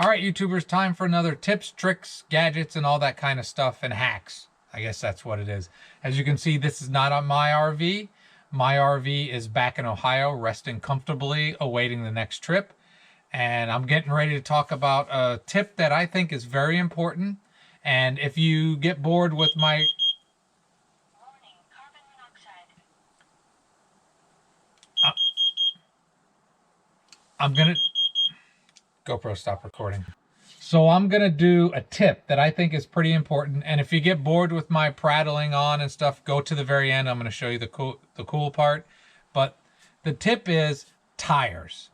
All right, YouTubers, time for another tips, tricks, gadgets, and all that kind of stuff, and hacks. I guess that's what it is. As you can see, this is not on my RV. My RV is back in Ohio, resting comfortably, awaiting the next trip. And I'm getting ready to talk about a tip that I think is very important. And if you get bored with my... I'm going to... GoPro, stop recording. So I'm going to do a tip that I think is pretty important. And if you get bored with my prattling on and stuff, go to the very end. I'm going to show you the cool part. But the tip is tires.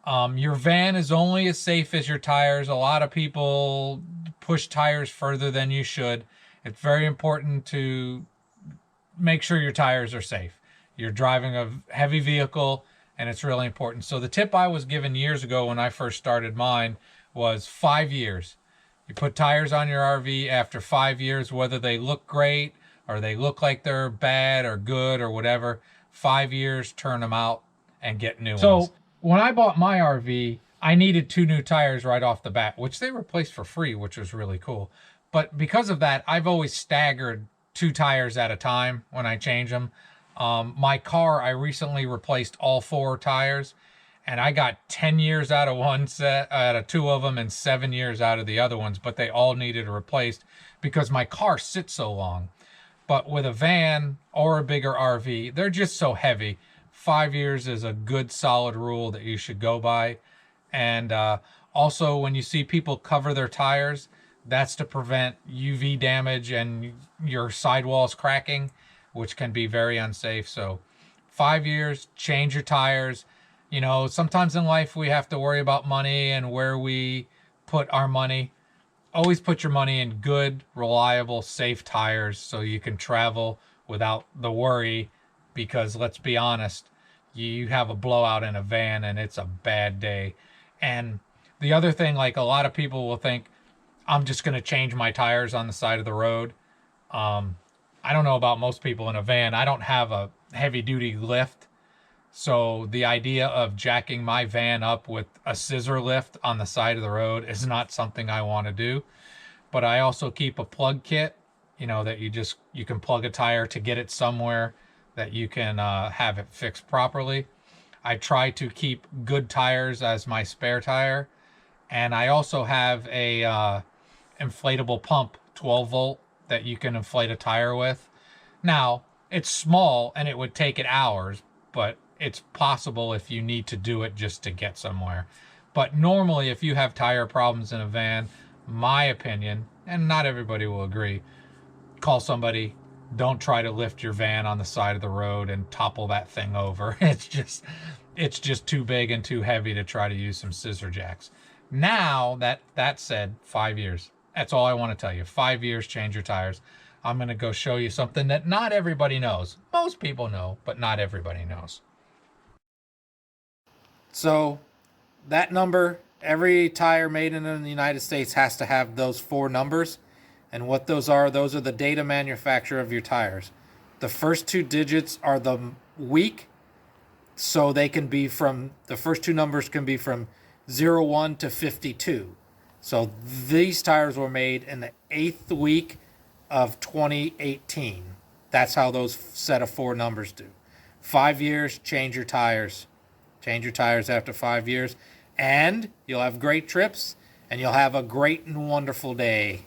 Your van is only as safe as your tires. A lot of people push tires further than you should. It's very important to make sure your tires are safe. You're driving a heavy vehicle, and it's really important. So the tip I was given years ago when I first started mine was 5 years. You put tires on your RV after 5 years, whether they look great or they look like they're bad or good or whatever. 5 years, turn them out and get new ones. So when I bought my RV, I needed 2 new tires right off the bat, which they replaced for free, which was really cool. But because of that, I've always staggered 2 tires at a time when I change them. My car, I recently replaced all 4 tires, and I got 10 years out of one set, out of 2 of them, and 7 years out of the other ones, but they all needed replaced because my car sits so long. But with a van or a bigger RV, they're just so heavy. 5 years is a good solid rule that you should go by. And also, when you see people cover their tires, that's to prevent UV damage and your sidewalls cracking, which can be very unsafe. So 5 years, change your tires. You know, sometimes in life we have to worry about money and where we put our money. Always put your money in good, reliable, safe tires so you can travel without the worry, because let's be honest, you have a blowout in a van and it's a bad day. And the other thing, like, a lot of people will think, I'm just going to change my tires on the side of the road. I don't know about most people in a van. I don't have a heavy duty lift. So the idea of jacking my van up with a scissor lift on the side of the road is not something I want to do. But I also keep a plug kit, you know, that you can plug a tire to get it somewhere that you can have it fixed properly. I try to keep good tires as my spare tire. And I also have a inflatable pump, 12 volt, that you can inflate a tire with. Now, it's small and it would take it hours, but it's possible if you need to do it just to get somewhere. But normally, if you have tire problems in a van, my opinion, and not everybody will agree, call somebody. Don't try to lift your van on the side of the road and topple that thing over. It's just too big and too heavy to try to use some scissor jacks. Now, that said, 5 years. That's all I want to tell you. 5 years, change your tires. I'm going to go show you something that not everybody knows. Most people know, but not everybody knows. So that number, every tire made in the United States has to have those 4 numbers. And what those are the data manufacturer of your tires. The first 2 digits are the week. So they can be from, the first 2 numbers can be from 01 to 52. So these tires were made in the 8th week of 2018. That's how those set of 4 numbers do. 5 years, change your tires. Change your tires after 5 years. And you'll have great trips, and you'll have a great and wonderful day.